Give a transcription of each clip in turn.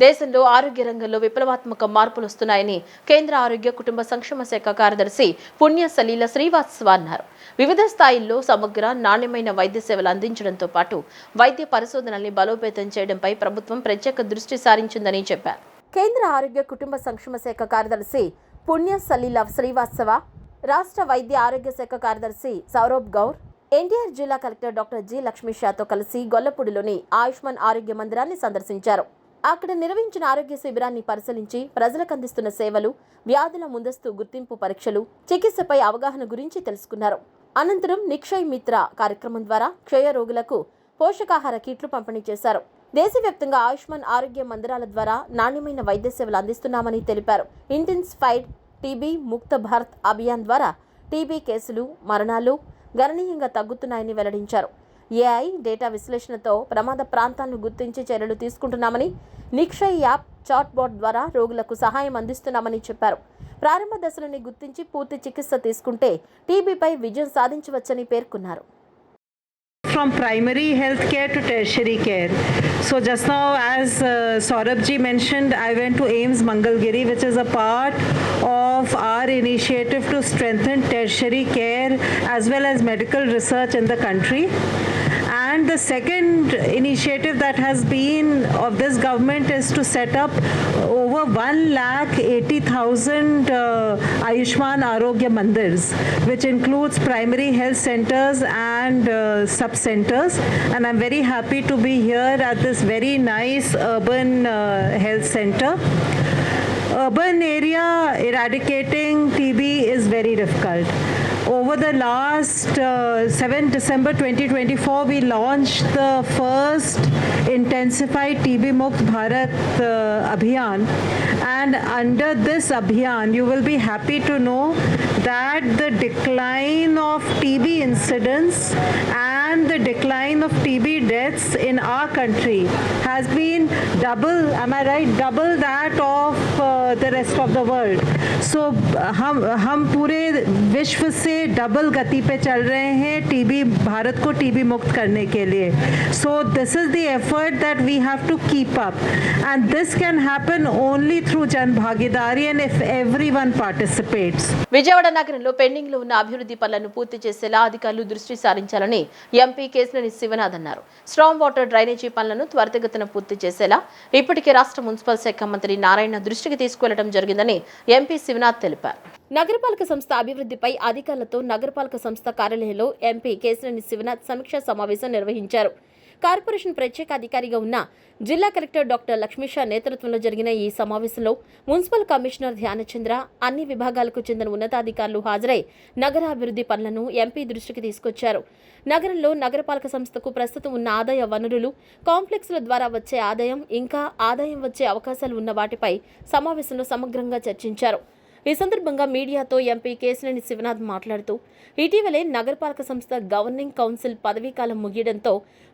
దేశంలో ఆరోగ్య రంగంలో విప్లవాత్మక మార్పులు వస్తున్నాయని కేంద్ర ఆరోగ్య కుటుంబ సంక్షేమ శాఖ కార్యదర్శి పుణ్య సలీల శ్రీవాత్సవ అన్నారు. వివిధ స్థాయిల్లో సమగ్ర నాణ్యమైన వైద్య సేవలు అందించడంతో పాటు వైద్య పరిశోధనల్ని బలోపేతం చేయడంపై ప్రభుత్వం ప్రత్యేక దృష్టి సారించిందని చెప్పారు. కేంద్ర ఆరోగ్య కుటుంబ సంక్షేమ శాఖ కార్యదర్శి పుణ్య సలీల శ్రీవాత్సవ, రాష్ట్ర వైద్య ఆరోగ్య శాఖ కార్యదర్శి సౌరభ్ గౌర్, ఎన్టీఆర్ జిల్లా కలెక్టర్ డాక్టర్ జి లక్ష్మీషాతో కలిసి గొల్లపూడిలోని ఆయుష్మాన్ ఆరోగ్య మందిరాన్ని సందర్శించారు. అక్కడ నిర్వహించిన ఆరోగ్య శిబిరాన్ని పరిశీలించి ప్రజలకు అందిస్తున్న సేవలు, వ్యాధుల ముందస్తు గుర్తింపు పరీక్షలు, చికిత్సపై అవగాహన గురించి తెలుసుకున్నారు. అనంతరం నిక్షయ్ మిత్ర కార్యక్రమం ద్వారా క్షయ రోగులకు పోషకాహార కిట్లు పంపిణీ చేశారు. దేశవ్యాప్తంగా ఆయుష్మాన్ ఆరోగ్య మందిరాల ద్వారా నాణ్యమైన వైద్య సేవలు అందిస్తున్నామని తెలిపారు. ఇంటెన్సిఫైడ్ టీబీ ముక్త భారత్ అభియాన్ ద్వారా టీబీ కేసులు, మరణాలు గణనీయంగా తగ్గుతున్నాయని వెల్లడించారు. ఏఐ డేటా విశ్లేషణతో ప్రమాద ప్రాంతాలను గుర్తించి చర్యలు తీసుకుంటున్నామని, నిక్షయ్ యాప్ చాట్ బాట్ ద్వారా రోగులకు సహాయం అందిస్తున్నామని చెప్పారు. ప్రారంభ దశలని గుర్తించి పూర్తి చికిత్స తీసుకుంటే టీబీపై విజయం సాధించవచ్చని పేర్కొన్నారు. From primary health care to tertiary care. So just now, as Saurabh ji mentioned, I went to AIIMS Mangalgiri, which is a part of our initiative to strengthen tertiary care as well as medical research in the country. And the second initiative that has been of this government is to set up over 1,80,000 Ayushman Arogya Mandirs, which includes primary health centers and sub-centers. And I'm very happy to be here at this very nice urban health center. Urban area eradicating TB is very difficult. Over the last 7 December 2024, we launched the first intensified TB Mukt Bharat Abhiyan. And under this Abhiyan, you will be happy to know that the decline of TB incidence and the decline of TB deaths in our country has been double, am I right, double that of the rest of the world. So हम पूरे विश्व से double गति पे चल रहे हैं TB, Bharat को टीबी मुक्त करने के लिए. So this is the effort that we have to keep up, and this can happen only through Jan Bhagidari and if everyone participates. Vijayawada నగరంలో పెండింగ్ లో ఉన్న అభివృద్ధి పనులను పూర్తి చేసేలా అధికారులు దృష్టి సారించాలని ఎంపీ కేశినేని శివనాథ్ అన్నారు. స్ట్రాంగ్ వాటర్ డ్రైనేజీ పనులను త్వరితగతిన పూర్తి చేసేలా ఇప్పటికే రాష్ట్ర మున్సిపల్ శాఖ మంత్రి నారాయణ దృష్టికి తీసుకువెళ్లడం జరిగిందని ఎంపీ శివనాథ్ తెలిపారు. నగరపాలక సంస్థ అభివృద్ధిపై అధికారులతో నగరపాలక సంస్థ కార్యాలయంలో ఎంపీ కేశినేని శివనాథ్ సమీక్షా సమావేశం నిర్వహించారు. కార్పొరేషన్ ప్రత్యేక అధికారిగా ఉన్న జిల్లా కలెక్టర్ డాక్టర్ లక్ష్మీషా నేతృత్వంలో జరిగిన ఈ సమావేశంలో మున్సిపల్ కమిషనర్ ధ్యానచంద్ర, అన్ని విభాగాలకు చెందిన ఉన్నతాధికారులు హాజరై నగరాభివృద్ధి పనులను ఎంపీ దృష్టికి తీసుకొచ్చారు. నగరంలో నగరపాలక సంస్థకు ప్రస్తుతం ఉన్న ఆదాయ వనరులు, కాంప్లెక్స్ల ద్వారా వచ్చే ఆదాయం, ఇంకా ఆదాయం వచ్చే అవకాశాలు ఉన్న వాటిపై సమావేశంలో సమగ్రంగా చర్చించారు. ఈ సందర్భంగా మీడియాతో ఎంపీ కేశినేని శివనాథ్ మాట్లాడుతూ, ఇటీవలే నగరపాలక సంస్థ గవర్నింగ్ కౌన్సిల్ పదవీకాలం ముగియడంతో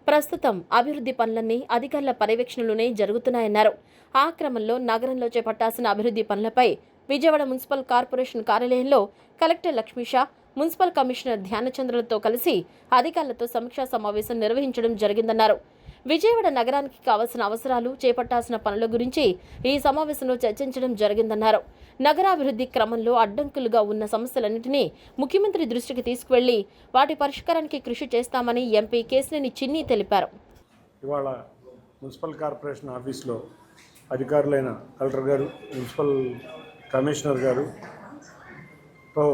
ప్రస్తుతం అభివృద్ధి పనులన్నీ అధికారుల పర్యవేక్షణలోనే జరుగుతున్నాయన్నారు. ఆ క్రమంలో నగరంలో చేపట్టాల్సిన అభివృద్ధి పనులపై విజయవాడ మున్సిపల్ కార్పొరేషన్ కార్యాలయంలో కలెక్టర్ లక్ష్మీషా, మున్సిపల్ కమిషనర్ ధ్యానచంద్రలతో కలిసి అధికారులతో సమీక్షా సమావేశం నిర్వహించడం జరిగిందన్నారు. విజయవాడ నగరానికి కావాల్సిన అవసరాలు, చేపట్టాల్సిన పనుల గురించి ఈ సమావేశంలో చర్చించడం జరిగిందన్నారు. నగరాభివృద్ధి క్రమంలో అడ్డంకులుగా ఉన్న సమస్యలన్నింటినీ ముఖ్యమంత్రి దృష్టికి తీసుకువెళ్లి వాటి పరిష్కారానికి కృషి చేస్తామని ఎంపీ కేశినేని చిన్ని తెలిపారు. ఇవాళ మున్సిపల్ కార్పొరేషన్ ఆఫీస్లో అధికారులైన కలెక్టర్ గారు, మున్సిపల్ కమిషనర్ గారుతో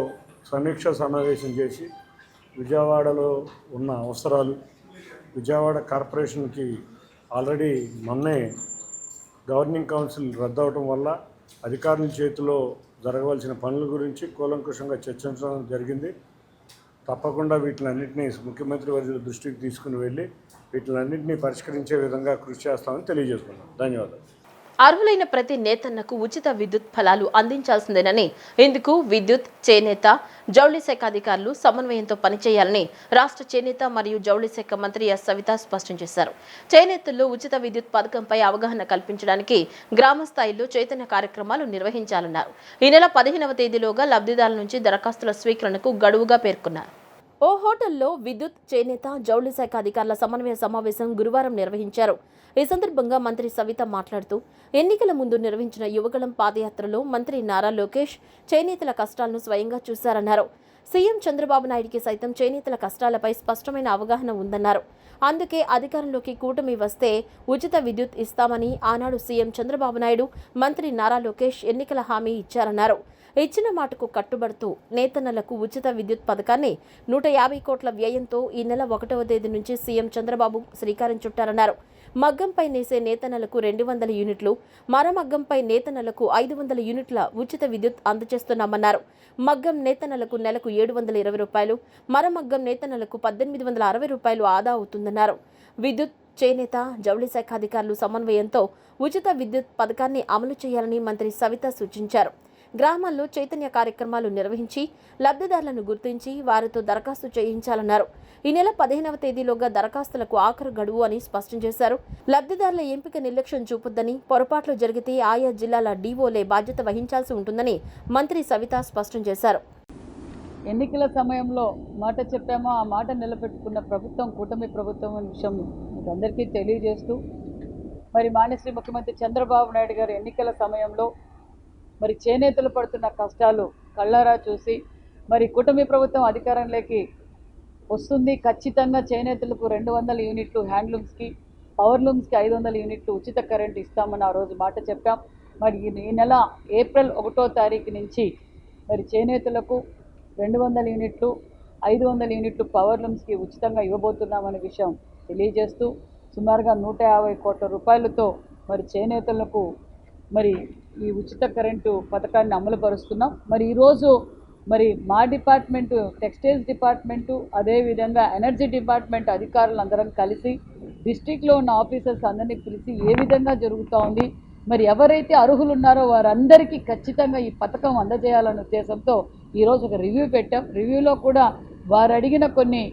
సమీక్ష సమావేశం చేసి విజయవాడలో ఉన్న అవసరాలు, విజయవాడ కార్పొరేషన్కి ఆల్రెడీ మొన్నే గవర్నింగ్ కౌన్సిల్ రద్దవటం వల్ల అధికారుల చేతిలో జరగవలసిన పనుల గురించి కూలంకుషంగా చర్చించడం జరిగింది. తప్పకుండా వీటిలన్నింటినీ ముఖ్యమంత్రి వర్యుల దృష్టికి తీసుకుని వెళ్ళి వీటిలన్నింటినీ పరిష్కరించే విధంగా కృషి చేస్తామని తెలియజేస్తున్నాం. ధన్యవాదాలు. అర్హులైన ప్రతి నేతన్నకు ఉచిత విద్యుత్ ఫలాలు అందించాల్సిందేనని, ఇందుకు విద్యుత్, చేనేత, జౌళి శాఖ అధికారులు సమన్వయంతో పనిచేయాలని రాష్ట్ర చేనేత మరియు జౌళి శాఖ మంత్రి ఎస్ సవిత స్పష్టం చేశారు. చేనేతల్లో ఉచిత విద్యుత్ పథకంపై అవగాహన కల్పించడానికి గ్రామ స్థాయిలో చైతన్య కార్యక్రమాలు నిర్వహించాలన్నారు. ఈ నెల 15వ తేదీలోగా లబ్ధిదారుల నుంచి దరఖాస్తుల స్వీకరణకు గడువుగా పేర్కొన్నారు. ఓ హోటల్లో విద్యుత్, చేనేత, జౌళి శాఖ అధికారుల సమన్వయ సమావేశం గురువారం నిర్వహించారు. ఈ సందర్భంగా మంత్రి సవిత మాట్లాడుతూ ఎన్నికల ముందు నిర్వహించిన యువగళం పాదయాత్రలో మంత్రి నారా లోకేష్ చేనేతల కష్టాలను స్వయంగా చూశారన్నారు. సీఎం చంద్రబాబు నాయుడికి సైతం చేనేతల కష్టాలపై స్పష్టమైన అవగాహన ఉందన్నారు. అందుకే అధికారంలోకి కూటమి వస్తే ఉచిత విద్యుత్ ఇస్తామని ఆనాడు సీఎం చంద్రబాబు నాయుడు, మంత్రి నారా లోకేష్ ఎన్నికల హామీ ఇచ్చారన్నారు. ఇచ్చిన మాటకు కట్టుబడుతూ నేతన్నలకు ఉచిత విద్యుత్ పథకాన్ని 150 కోట్ల వ్యయంతో ఈ నెల 1వ తేదీ నుంచి సీఎం చంద్రబాబు శ్రీకారం చుట్టారన్నారు. మగ్గంపై నేసే నేతన్నలకు 200 యూనిట్లు, మరమగ్గంపై నేతన్నలకు 500 యూనిట్ల ఉచిత విద్యుత్ అందజేస్తున్నామన్నారు. మగ్గం నేతన్నలకు నెలకు 720 రూపాయలు, మరమగ్గం నేతన్నలకు 1860 రూపాయలు ఆదా అవుతుందన్నారు. విద్యుత్, చేనేత, జౌళి శాఖ అధికారులు సమన్వయంతో ఉచిత విద్యుత్ పథకాన్ని అమలు చేయాలని మంత్రి సవిత సూచించారు. గ్రామాల్లో చైతన్య కార్యక్రమాలు నిర్వహించి లబ్ధిదారులను గుర్తించి వారితో దరఖాస్తు చేయించాలన్నారు. ఈ నెల 15వ తేదీలోగా దరఖాస్తులకు ఆఖరు గడువు అని స్పష్టం చేశారు. లబ్ధిదారుల ఎంపిక నిర్లక్ష్యం చూపొద్దని, పొరపాట్లు జరిగితే ఆయా జిల్లాల డీఓలే బాధ్యత వహించాల్సి ఉంటుందని మంత్రి సవిత స్పష్టం చేశారు. ఎన్నికల సమయంలో మాట చెప్పామో ఆ మాట నిలబెట్టుకున్న ప్రభుత్వం కూటమి ప్రభుత్వం అనే విషయం మీకు అందరికీ తెలియజేస్తూ, మరి మాన్యశ్రీ ముఖ్యమంత్రి చంద్రబాబు నాయుడు గారు ఎన్నికల సమయంలో మరి చేనేతలు పడుతున్న కష్టాలు కళ్ళారా చూసి మరి కూటమి ప్రభుత్వం అధికారంలోకి వస్తుంది, ఖచ్చితంగా చేనేతలకు 200 యూనిట్లు, హ్యాండ్లూమ్స్కి, పవర్లూమ్స్కి 500 యూనిట్లు ఉచిత కరెంట్ ఇస్తామని ఆ రోజు మాట చెప్పాం. మరి ఈ నెల ఏప్రిల్ 1వ తారీఖు నుంచి మరి చేనేతలకు 200 యూనిట్లు, 500 యూనిట్లు పవర్లూమ్స్కి ఉచితంగా ఇవ్వబోతున్నామనే విషయం తెలియజేస్తూ, సుమారుగా 150 కోట్ల రూపాయలతో మరి చేనేతలకు మరి ఈ ఉచిత కరెంటు పథకాన్ని అమలు పరుస్తున్నాం. మరి ఈరోజు మరి మా డిపార్ట్మెంటు, టెక్స్టైల్స్ డిపార్ట్మెంటు, అదేవిధంగా ఎనర్జీ డిపార్ట్మెంట్ అధికారులందరం కలిసి డిస్ట్రిక్ట్లో ఉన్న ఆఫీసర్స్ అందరినీ పిలిచి ఏ విధంగా జరుగుతూ ఉంది, మరి ఎవరైతే అర్హులు ఉన్నారో వారందరికీ ఖచ్చితంగా ఈ పథకం అందజేయాలనే ఉద్దేశంతో ఈరోజు ఒక రివ్యూ పెట్టాం. రివ్యూలో కూడా వారు అడిగిన కొన్ని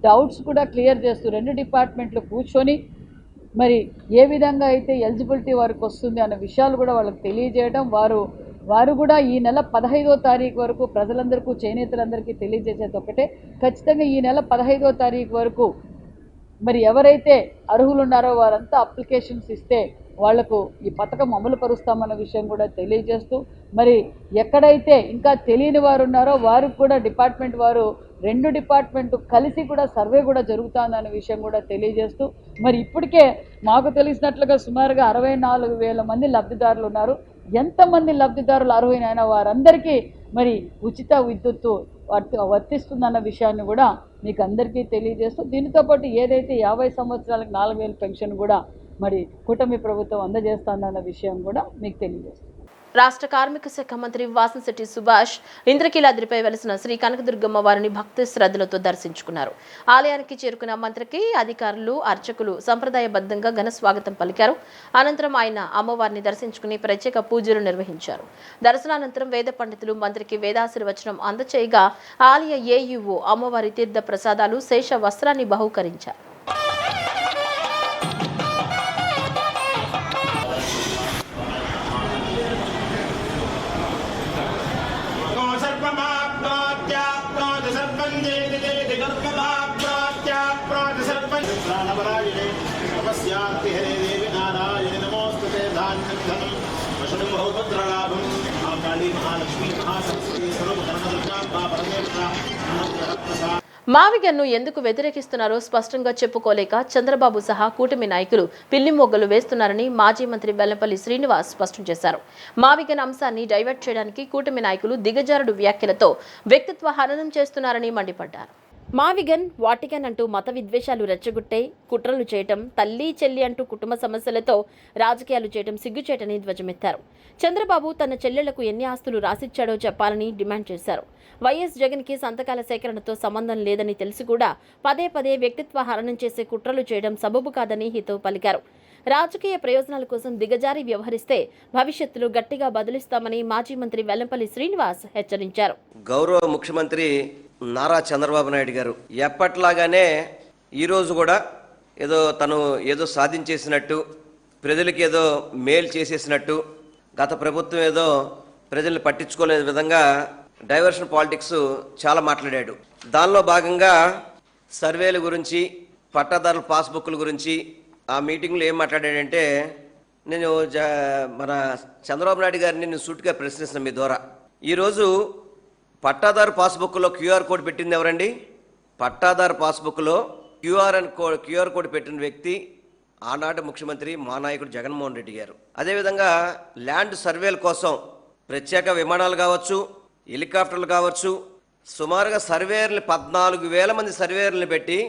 డౌట్స్ కూడా క్లియర్ చేస్తూ 2 డిపార్ట్మెంట్లు కూర్చొని మరి ఏ విధంగా అయితే ఎలిజిబిలిటీ వారికి వస్తుంది అన్న విషయాలు కూడా వాళ్ళకి తెలియజేయడం, వారు కూడా ఈ నెల 15వ తారీఖు వరకు ప్రజలందరికీ, చేనేతలందరికీ తెలియజేసేది ఒకటే, ఖచ్చితంగా ఈ నెల 15వ తారీఖు వరకు మరి ఎవరైతే అర్హులు ఉన్నారో వారంతా అప్లికేషన్స్ ఇస్తే వాళ్లకు ఈ పథకం అమలు పరుస్తామన్న విషయం కూడా తెలియజేస్తూ, మరి ఎక్కడైతే ఇంకా తెలియని వారు ఉన్నారో వారికి కూడా డిపార్ట్మెంట్ వారు 2 డిపార్ట్మెంటు కలిసి కూడా సర్వే కూడా జరుగుతుందనే విషయం కూడా తెలియజేస్తూ, మరి ఇప్పటికే మాకు తెలిసినట్లుగా సుమారుగా 64,000 మంది లబ్ధిదారులు ఉన్నారు. ఎంతమంది లబ్ధిదారులు అర్హులైన వారందరికీ మరి ఉచిత విద్యుత్తు వర్తిస్తుందన్న విషయాన్ని కూడా మీకు అందరికీ తెలియజేస్తూ, దీనితో పాటు ఏదైతే 50 సంవత్సరాలకు 4,000 పెన్షన్ కూడా మరి కూటమి ప్రభుత్వం అందజేస్తుందన్న విషయం కూడా మీకు తెలియజేస్తుంది. రాష్ట్ర కార్మిక శాఖ మంత్రి వాసంశెట్టి సుభాష్ ఇంద్రకీలాద్రిపై వెలసిన శ్రీ కనకదుర్గమ్మ వారిని భక్తి శ్రద్ధలతో దర్శించుకున్నారు. ఆలయానికి చేరుకున్న మంత్రికి అధికారులు, అర్చకులు సంప్రదాయబద్ధంగా ఘన స్వాగతం పలికారు. అనంతరం ఆయన అమ్మవారిని దర్శించుకుని ప్రత్యేక పూజలు నిర్వహించారు. దర్శనానంతరం వేద పండితులు మంత్రికి వేదాశీర్వచనం అందచేయగా ఆలయ ఏఈఓ అమ్మవారి తీర్థ ప్రసాదాలు, శేష వస్త్రాన్ని బహూకరించారు. మావిగన్ను ఎందుకు వ్యతిరేకిస్తున్నారో స్పష్టంగా చెప్పుకోలేక చంద్రబాబు సహా కూటమి నాయకులు పిల్లిమొగ్గలు వేస్తున్నారని మాజీ మంత్రి వెల్లంపల్లి శ్రీనివాస్ స్పష్టం చేశారు. మావిగన్ అంశాన్ని డైవర్ట్ చేయడానికి కూటమి నాయకులు దిగజారుడు వ్యాఖ్యలతో వ్యక్తిత్వ హననం చేస్తున్నారని మండిపడ్డారు. మావిగన్, వాటికన్ అంటూ మత విద్వేషాలు రెచ్చగొట్టే కుట్రలు చేయటం, తల్లి చెల్లి అంటూ కుటుంబ సమస్యలతో రాజకీయాలు చేయటం సిగ్గుచేటని ధ్వజమెత్తారు. చంద్రబాబు తన చెల్లెళ్లకు ఎన్ని ఆస్తులు రాసిచ్చాడో చెప్పాలని డిమాండ్ చేశారు. వైఎస్ జగన్కి సంతకాల సేకరణతో సంబంధం లేదని తెలిసి కూడా పదే పదే వ్యక్తిత్వ హననం చేసే కుట్రలు చేయడం సబబు కాదని హితవు పలికారు. రాజకీయ ప్రయోజనాల కోసం దిగజారి వ్యవహరిస్తే భవిష్యత్తులో గట్టిగా బదులిస్తామని మాజీ మంత్రి వెల్లంపల్లి శ్రీనివాస్ హెచ్చరించారు. గౌరవ ముఖ్యమంత్రి నారా చంద్రబాబు నాయుడు గారు ఎప్పట్లాగానే ఈరోజు కూడా తను సాధించేసినట్టు, ప్రజలకి మేలు చేసేసినట్టు, గత ప్రభుత్వం ప్రజల్ని పట్టించుకోలేని విధంగా డైవర్షన్ పాలిటిక్స్ చాలా మాట్లాడాడు. దానిలో భాగంగా సర్వేల గురించి, పట్టాదారుల పాస్బుక్ల గురించి, ఆ మీటింగ్లో ఏం మాట్లాడాడంటే, నేను మన చంద్రబాబు నాయుడు గారిని నేను సూటిగా ప్రశ్నిస్తున్నాను మీ ద్వారా. ఈరోజు పట్టాదారు పాస్బుక్లో క్యూఆర్ కోడ్ పెట్టింది ఎవరండి? పట్టాదారు పాస్బుక్లో క్యూఆర్ కోడ్ పెట్టిన వ్యక్తి ఆనాటి ముఖ్యమంత్రి మా నాయకుడు జగన్మోహన్ రెడ్డి గారు. అదేవిధంగా ల్యాండ్ సర్వేల కోసం ప్రత్యేక విమానాలు కావచ్చు, హెలికాప్టర్లు కావచ్చు, సుమారుగా సర్వేయర్లు 14,000 మంది సర్వేయర్లను పెట్టి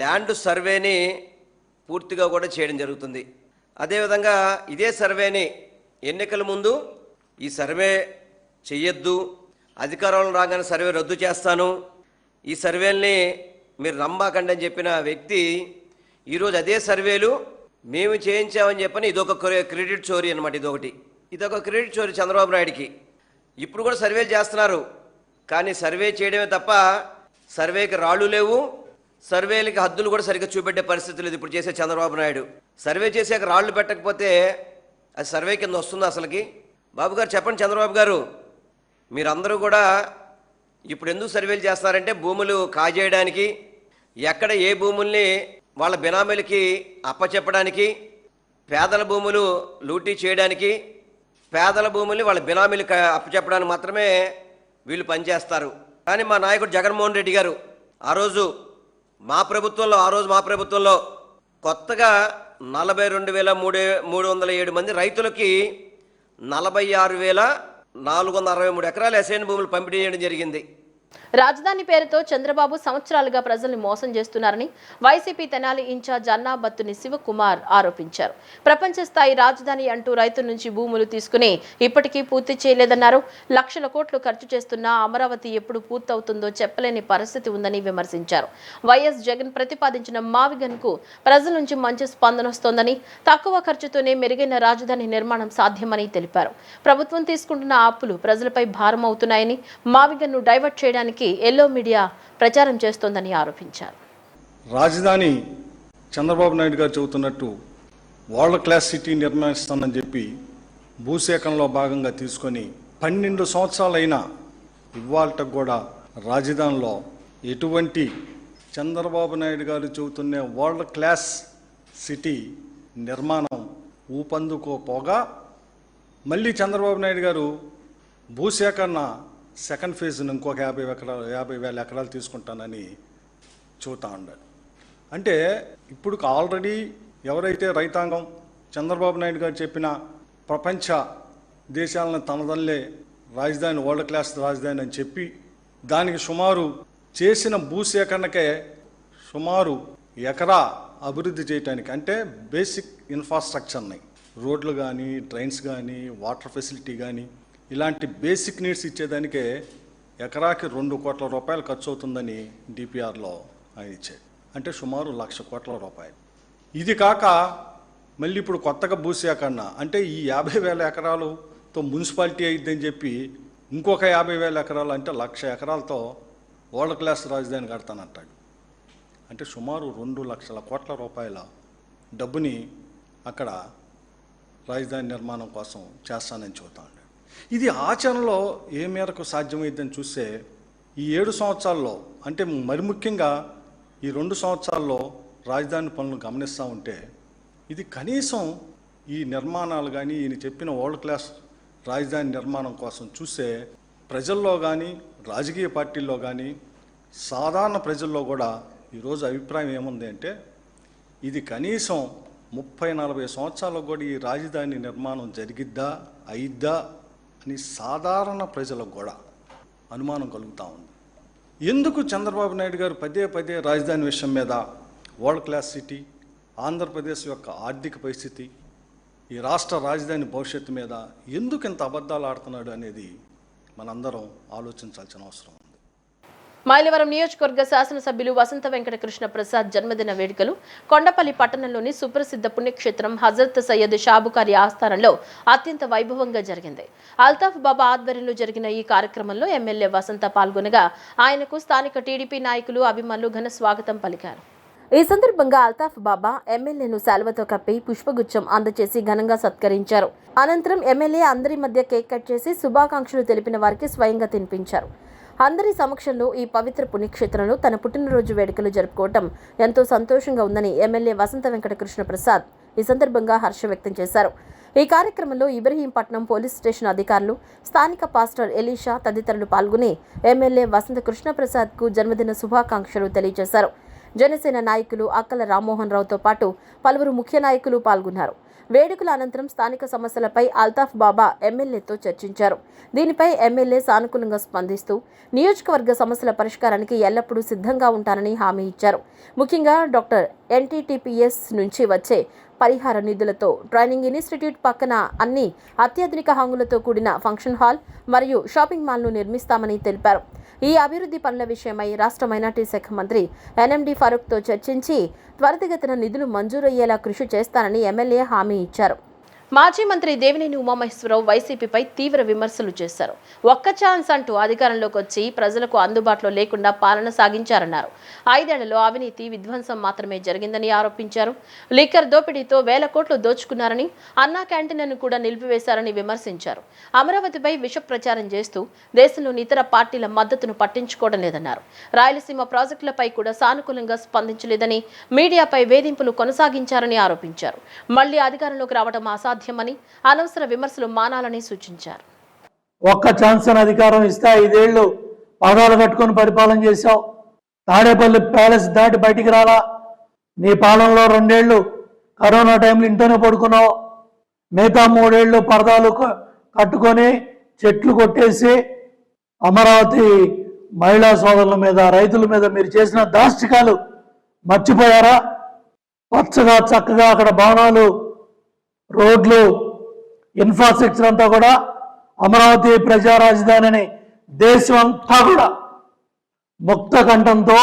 ల్యాండ్ సర్వేని పూర్తిగా కూడా చేయడం జరుగుతుంది. అదేవిధంగా ఇదే సర్వేని ఎన్నికల ముందు ఈ సర్వే చెయ్యొద్దు, అధికారంలో రాగానే సర్వే రద్దు చేస్తాను, ఈ సర్వేల్ని మీరు నమ్మకండి అని చెప్పిన వ్యక్తి ఈరోజు అదే సర్వేలు మేము చేయించామని చెప్పని ఇదొక క్రెడిట్ చోరీ అనమాట. ఇదొక క్రెడిట్ చోరీ చంద్రబాబు నాయుడికి. ఇప్పుడు కూడా సర్వేలు చేస్తున్నారు, కానీ సర్వే చేయడమే తప్ప సర్వేకి రాళ్ళు లేవు, సర్వేలకి హద్దులు కూడా సరిగ్గా చూపెట్టే పరిస్థితి లేదు ఇప్పుడు చేసే చంద్రబాబు నాయుడు. సర్వే చేసాక రాళ్ళు పెట్టకపోతే అది సర్వే కింద వస్తుంది అసలుకి? బాబు గారు చెప్పండి, చంద్రబాబు గారు, మీరందరూ కూడా ఇప్పుడు ఎందుకు సర్వేలు చేస్తున్నారంటే భూములు కాజేయడానికి, ఎక్కడ ఏ భూముల్ని వాళ్ళ బినామీలకి అప్పచెప్పడానికి, పేదల భూములు లూటీ చేయడానికి, పేదల భూముల్ని వాళ్ళ బినామీలకి అప్పచెప్పడానికి మాత్రమే వీళ్ళు పనిచేస్తారు. కానీ మా నాయకుడు జగన్మోహన్ రెడ్డి గారు ఆ రోజు మా ప్రభుత్వంలో కొత్తగా 42,307 మంది రైతులకి 46,463 ఎకరాల అసైన్ భూములు పంపిణీ చేయడం జరిగింది. రాజధాని పేరుతో చంద్రబాబు సంవత్సరాలుగా ప్రజల్ని మోసం చేస్తున్నారని వైసీపీ తెనాలి ఇన్ఛార్జ్ అన్నాబత్తుని శివకుమార్ ఆరోపించారు. ప్రపంచ స్థాయి రాజధాని అంటూ రైతుల నుంచి భూములు తీసుకుని ఇప్పటికీ పూర్తి చేయలేదన్నారు. లక్షల కోట్లు ఖర్చు చేస్తున్న అమరావతి ఎప్పుడు పూర్తవుతుందో చెప్పలేని పరిస్థితి ఉందని విమర్శించారు. వైఎస్ జగన్ ప్రతిపాదించిన మావిగన్కు ప్రజల నుంచి మంచి స్పందన వస్తోందని, తక్కువ ఖర్చుతోనే మెరుగైన రాజధాని నిర్మాణం సాధ్యమని తెలిపారు. ప్రభుత్వం తీసుకుంటున్న అప్పులు ప్రజలపై భారం అవుతున్నాయని, మావిగన్ను డైవర్ట్ చేయడానికి ఎల్లో మీడియా ప్రచారం చేస్తోందని ఆరోపించారు. రాజధాని చంద్రబాబు నాయుడు గారు చెబుతున్నట్టు వరల్డ్ క్లాస్ సిటీ నిర్మిస్తానని చెప్పి భూసేకరణలో భాగంగా తీసుకొని 12 సంవత్సరాలైనా ఇవాళకు కూడా రాజధానిలో ఎటువంటి చంద్రబాబు నాయుడు గారు చెబుతున్న వరల్డ్ క్లాస్ సిటీ నిర్మాణం ఊపందుకోపోగా మళ్ళీ చంద్రబాబు నాయుడు గారు భూసేకరణ సెకండ్ ఫేజ్ను ఇంకొక 50,000 ఎకరాలు తీసుకుంటానని చూతా ఉన్నాడు. అంటే ఇప్పుడు ఆల్రెడీ ఎవరైతే రైతాంగం చంద్రబాబు నాయుడు గారు చెప్పిన ప్రపంచ దేశాలను తనదల్లే రాజధాని వరల్డ్ క్లాస్ రాజధాని అని చెప్పి దానికి సుమారు చేసిన భూసేకరణకే సుమారు ఎకరా అభివృద్ధి చేయడానికి, అంటే బేసిక్ ఇన్ఫ్రాస్ట్రక్చర్ని, రోడ్లు కానీ, డ్రైన్స్ కానీ, వాటర్ ఫెసిలిటీ కానీ, ఇలాంటి బేసిక్ నీడ్స్ ఇచ్చేదానికే ఎకరాకి 2 కోట్ల రూపాయలు ఖర్చు అవుతుందని డిపిఆర్లో ఆయన ఇచ్చాడు. అంటే సుమారు 1,00,000 కోట్ల రూపాయలు. ఇది కాక మళ్ళీ ఇప్పుడు కొత్తగా భూసేకరణ అంటే ఈ 50,000 ఎకరాలతో మున్సిపాలిటీ అయిద్దని చెప్పి ఇంకొక 50,000 ఎకరాలు అంటే 1,00,000 ఎకరాలతో వరల్డ్ క్లాస్ రాజధాని కడతానంటాడు. అంటే సుమారు 2,00,000 కోట్ల రూపాయల డబ్బుని అక్కడ రాజధాని నిర్మాణం కోసం చేస్తానని చెబుతాడు. ఇది ఆచరణలో ఏ మేరకు సాధ్యమైందని చూస్తే ఈ 7 సంవత్సరాల్లో, అంటే మరి ముఖ్యంగా ఈ 2 సంవత్సరాల్లో రాజధాని పనులు గమనిస్తూ ఉంటే ఇది కనీసం ఈ నిర్మాణాలు కానీ ఈయన చెప్పిన వరల్డ్ క్లాస్ రాజధాని నిర్మాణం కోసం చూస్తే ప్రజల్లో కానీ, రాజకీయ పార్టీల్లో కానీ, సాధారణ ప్రజల్లో కూడా ఈరోజు అభిప్రాయం ఏముంది అంటే ఇది కనీసం 30-40 సంవత్సరాల్లో కూడా ఈ రాజధాని నిర్మాణం జరిగిద్దా, అయిద్దా అని సాధారణ ప్రజలకు కూడా అనుమానం కలుగుతూ ఉంది. ఎందుకు చంద్రబాబు నాయుడు గారు పదే రాజధాని విషయం మీద, వరల్డ్ క్లాస్ సిటీ, ఆంధ్రప్రదేశ్ యొక్క ఆర్థిక పరిస్థితి, ఈ రాష్ట్ర రాజధాని భవిష్యత్తు మీద ఎందుకు ఇంత అబద్ధాలు ఆడుతున్నాడు అనేది మనందరం ఆలోచించాల్సిన అవసరం ఉంది. మైలవరం నియోజకవర్గ శాసనసభ్యులు వసంత వెంకట కృష్ణ ప్రసాద్ జన్మదిన వేడుకలు కొండపల్లి పట్టణంలోని సుప్రసిద్ధ పుణ్యక్షేత్రం హజరత్ సయ్యద్ షాబుకారి ఆస్థానంలో అత్యంత వైభవంగా జరిగింది. అల్తాఫ్ బాబా ఆధ్వర్యంలో జరిగిన ఈ కార్యక్రమంలో ఎమ్మెల్యే వసంత పాల్గొనగా ఆయనకు స్థానిక టీడీపీ నాయకులు, అభిమానులు ఘన స్వాగతం పలికారు. ఈ సందర్భంగా అల్తాఫ్ బాబా ఎమ్మెల్యేను శాలువతో కప్పి పుష్పగుచ్చం అందజేసి ఘనంగా సత్కరించారు. అనంతరం ఎమ్మెల్యే అందరి మధ్య కేక్ కట్ చేసి శుభాకాంక్షలు తెలిపిన వారికి స్వయంగా తినిపించారు. అందరి సమక్షంలో ఈ పవిత్ర పుణ్యక్షేత్రంలో తన పుట్టినరోజు వేడుకలు జరుపుకోవటం ఎంతో సంతోషంగా ఉందని ఎమ్మెల్యే వసంత వెంకట కృష్ణ ప్రసాద్ ఈ సందర్భంగా హర్షం వ్యక్తం చేశారు. ఈ కార్యక్రమంలో ఇబ్రహీంపట్నం పోలీస్ స్టేషన్ అధికారులు, స్థానిక పాస్టర్ ఎలీషా తదితరులు పాల్గొని ఎమ్మెల్యే వసంత కృష్ణ ప్రసాద్కు జన్మదిన శుభాకాంక్షలు తెలియజేశారు. జనసేన నాయకులు అక్కల రామ్మోహన్ రావుతో పాటు పలువురు ముఖ్య నాయకులు పాల్గొన్నారు. వేడుకల అనంతరం స్థానిక సమస్యలపై అల్తాఫ్ బాబా ఎమ్మెల్యేతో చర్చించారు. దీనిపై ఎమ్మెల్యే సానుకూలంగా స్పందిస్తూ నియోజకవర్గ సమస్యల పరిష్కారానికి ఎల్లప్పుడూ సిద్ధంగా ఉంటానని హామీ ఇచ్చారు. ముఖ్యంగా డాక్టర్ NTTPS నుంచి వచ్చే పరిహార నిధులతో ట్రైనింగ్ ఇన్స్టిట్యూట్ పక్కన అన్ని అత్యాధునిక హంగులతో కూడిన ఫంక్షన్ హాల్ మరియు షాపింగ్ మాల్ను నిర్మిస్తామని తెలిపారు. ఈ అభివృద్ధి పనుల విషయమై రాష్ట్ర మైనార్టీ శాఖ మంత్రి NMD ఫరూక్తో చర్చించి త్వరితగతిన నిధులు మంజూరయ్యేలా కృషి చేస్తానని ఎమ్మెల్యే హామీ ఇచ్చారు. మాజీ మంత్రి దేవినేని ఉమామహేశ్వరరావు వైసీపీపై తీవ్ర విమర్శలు చేశారు. ఒక్క ఛాన్స్ అంటూ అధికారంలోకి వచ్చి ప్రజలకు అందుబాటులో లేకుండా పాలన సాగించారన్నారు. 5 ఏళ్లలో అవినీతి విధ్వంసం మాత్రమే జరిగిందని ఆరోపించారు. లిక్కర్ దోపిడీతో వేల కోట్లు దోచుకున్నారని, అన్నా క్యాంటీన్లను కూడా నిలిపివేశారని విమర్శించారు. అమరావతిపై విష ప్రచారం చేస్తూ దేశంలోని ఇతర పార్టీల మద్దతును పట్టించుకోవడం లేదన్నారు. రాయలసీమ ప్రాజెక్టులపై కూడా సానుకూలంగా స్పందించలేదని, మీడియాపై వేధింపులు కొనసాగించారని ఆరోపించారు. మళ్లీ అధికారంలోకి రావడం అసాధ్యమని, అనవసర విమర్శలు మానాలని సూచించారు. ఒక్క ఛాన్స్ అని అధికారం ఇస్తే 5 ఏళ్లు పాదాలు కట్టుకొని పరిపాలన చేశావు. తాడేపల్లి ప్యాలెస్ దాటి బయటికి రాలా. నీ పాలనలో 2 ఏళ్లు కరోనా టైంలో ఇంట్లోనే పడుకున్నావు. మిగతా 3 ఏళ్లు పరదాలు కట్టుకొని చెట్లు కొట్టేసి అమరావతి మహిళా సోదరుల మీద, రైతుల మీద మీరు చేసిన దాష్టికాలు మర్చిపోయారా? పచ్చగా చక్కగా అక్కడ భవనాలు, రోడ్లు, ఇన్ఫ్రాస్ట్రక్చర్ అంతా కూడా అమరావతి ప్రజా రాజధానిని దేశం అంతా కూడా ముక్త కంఠంతో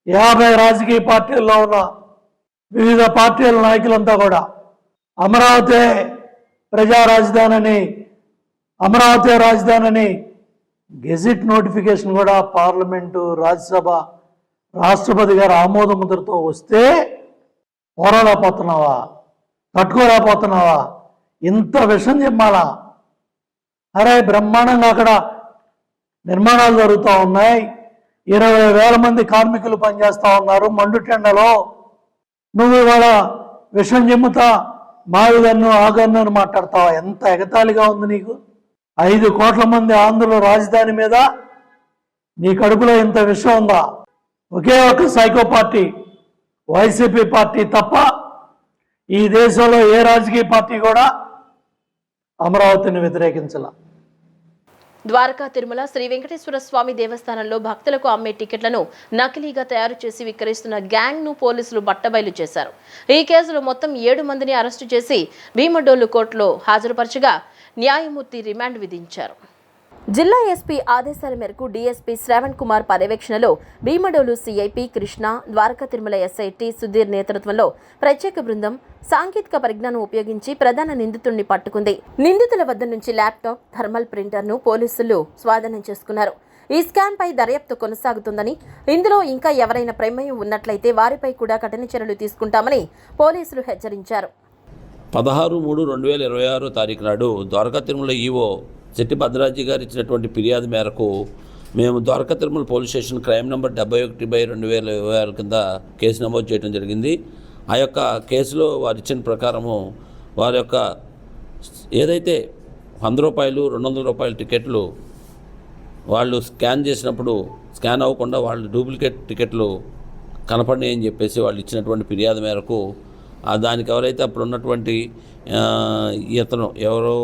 50 రాజకీయ పార్టీల్లో ఉన్న వివిధ పార్టీల నాయకులంతా కూడా అమరావతి ప్రజా రాజధానిని, అమరావతి రాజధానిని గెజిట్ నోటిఫికేషన్ కూడా పార్లమెంటు, రాజ్యసభ, రాష్ట్రపతి గారు ఆమోద ముద్రతో వస్తే పోరాడపోతున్నావా? తట్టుకోలేకపోతున్నావా? ఇంత విషం చెప్పాలా? అరే బ్రహ్మాండంగా అక్కడ నిర్మాణాలు జరుగుతూ ఉన్నాయి. 20,000 మంది కార్మికులు పనిచేస్తూ ఉన్నారు మండుటెండలో. నువ్వు ఇవాళ విషం చెమ్ముతా మావిగన్ను ఆగన్ను అని మాట్లాడతావా? ఎంత ఎగతాళిగా ఉంది నీకు. 5 కోట్ల మంది ఆంధ్రుల రాజధాని మీద నీ కడుపులో ఇంత విషం ఉందా? ఒకే ఒక సైకో పార్టీ వైసీపీ పార్టీ తప్ప ఈ దేశంలో ఏ రాజకీయ పార్టీ కూడా అమరావతిని వ్యతిరేకించాల. ద్వారకా తిరుమల శ్రీ వెంకటేశ్వర స్వామి దేవస్థానంలో భక్తులకు అమ్మే టికెట్లను నకిలీగా తయారు చేసి విక్రయిస్తున్న గ్యాంగ్ ను పోలీసులు బట్టబయలు చేశారు. ఈ కేసులో మొత్తం 7 మందిని అరెస్టు చేసి భీమడోలు కోర్టులో హాజరుపరచగా న్యాయమూర్తి రిమాండ్ విధించారు. జిల్లా ఎస్పీ ఆదేశాల మేరకు డీఎస్పీ శ్రావణ్ కుమార్ పర్యవేక్షణలో Bhimadolu CI P Krishna, Dwaraka Tirumala SI T Sudheer నేతృత్వంలో ప్రత్యేక బృందం సాంకేతిక పరిజ్ఞానం ఉపయోగించి ప్రధాన నిందితుడిని పట్టుకుంది. నిందితుల వద్ద నుంచి ల్యాప్టాప్, థర్మల్ ప్రింటర్ను పోలీసులు స్వాధీనం చేసుకున్నారు. ఈ స్కామ్ పై దర్యాప్తు కొనసాగుతుందని, ఇందులో ఇంకా ఎవరైనా ప్రమేయం ఉన్నట్లయితే వారిపై కూడా కఠిన చర్యలు తీసుకుంటామని పోలీసులు హెచ్చరించారు. 16/3/2026 నాడు ద్వారకా తిరుమల ఈవో శెట్టి భద్రాజీ గారు ఇచ్చినటువంటి ఫిర్యాదు మేరకు మేము Dwaraka Tirumala police station crime number 71/2026 కింద కేసు నమోదు చేయడం జరిగింది. ఆ యొక్క కేసులో వారు ఇచ్చిన ప్రకారము వారి యొక్క ఏదైతే 100 రూపాయలు, 200 రూపాయల టికెట్లు వాళ్ళు స్కాన్ చేసినప్పుడు స్కాన్ అవ్వకుండా వాళ్ళు డూప్లికేట్ టికెట్లు కనపడినాయి అని చెప్పేసి వాళ్ళు ఇచ్చినటువంటి ఫిర్యాదు మేరకు దానికి ఎవరైతే అప్పుడు ఉన్నటువంటి ఇతను ఎవరో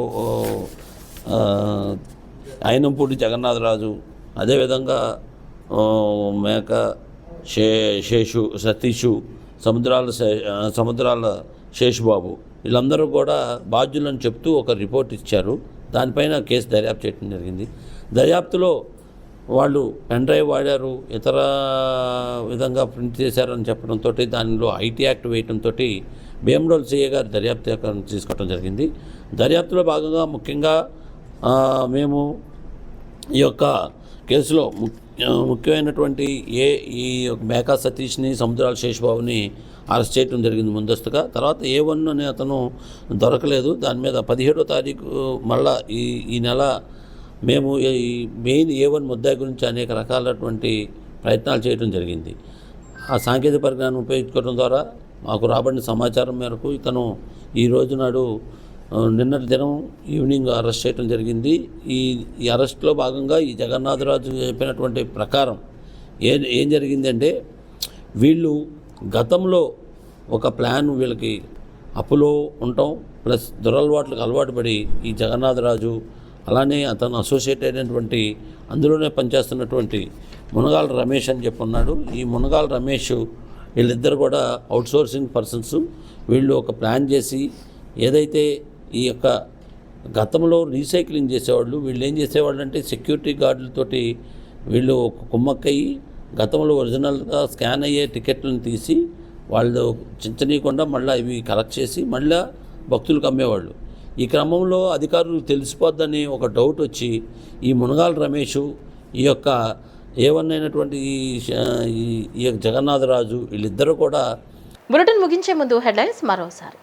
అయినంపూడి జగన్నాథరాజు, అదేవిధంగా మేక శేషు, సతీషు, సముద్రాల శేషుబాబు వీళ్ళందరూ కూడా బాధ్యులని చెప్తూ ఒక రిపోర్ట్ ఇచ్చారు. దానిపైన కేసు దర్యాప్తు చేయడం జరిగింది. దర్యాప్తులో వాళ్ళు పెన్ డ్రైవ్ వాడారు, ఇతర విధంగా ప్రింట్ చేశారని చెప్పడంతో దానిలో ఐటీ యాక్ట్ వేయడంతో భీమడోలు సిఐ గారు దర్యాప్తు తీసుకోవడం జరిగింది. దర్యాప్తులో భాగంగా ముఖ్యంగా మేము ఈ యొక్క కేసులో ముఖ్యమైనటువంటి ఈ మేకా సతీష్ని, సముద్రాల శేషబాబుని అరెస్ట్ చేయడం జరిగింది ముందస్తుగా. తర్వాత A1 అనే అతను దొరకలేదు. దాని మీద 17వ తారీఖు మళ్ళా ఈ నెల మేము ఈ మెయిన్ A1 ముద్దాయి గురించి అనేక రకాలైనటువంటి ప్రయత్నాలు చేయడం జరిగింది. ఆ సాంకేతిక పరిజ్ఞానం ఉపయోగించుకోవడం ద్వారా మాకు రాబడిన సమాచారం మేరకు ఇతను ఈ రోజు నాడు నిన్నటి దినం ఈవినింగ్ అరెస్ట్ చేయడం జరిగింది. ఈ అరెస్ట్లో భాగంగా ఈ జగన్నాథరాజు చెప్పినటువంటి ప్రకారం ఏం జరిగిందంటే, వీళ్ళు గతంలో ఒక ప్లాన్ వీళ్ళకి అప్పులో ఉండటం ప్లస్ దురలవాట్లకు అలవాటు పడి ఈ జగన్నాథరాజు అలానే అతను అసోసియేట్ అయినటువంటి అందులోనే పనిచేస్తున్నటువంటి మునగాల రమేష్ అని చెప్పి ఉన్నాడు. ఈ మునగాల రమేష్ వీళ్ళిద్దరు కూడా అవుట్సోర్సింగ్ పర్సన్స్. వీళ్ళు ఒక ప్లాన్ చేసి ఏదైతే ఈ యొక్క గతంలో రీసైక్లింగ్ చేసేవాళ్ళు, వీళ్ళు ఏం చేసేవాళ్ళు అంటే సెక్యూరిటీ గార్డులతోటి వీళ్ళు ఒక కుమ్మక్కయ్యి గతంలో ఒరిజినల్గా స్కాన్ అయ్యే టికెట్లను తీసి వాళ్ళు చించనీయకుండా మళ్ళీ ఇవి కలెక్ట్ చేసి మళ్ళీ భక్తులకు అమ్మేవాళ్ళు. ఈ క్రమంలో అధికారులు తెలిసిపోద్దని ఒక డౌట్ వచ్చి ఈ మునగాల రమేష్ ఈ యొక్క A1 అయినటువంటి ఈ జగన్నాథరాజు వీళ్ళిద్దరూ కూడా. బులెటిన్ ముగించే ముందు హెడ్లైన్స్ మరోసారి.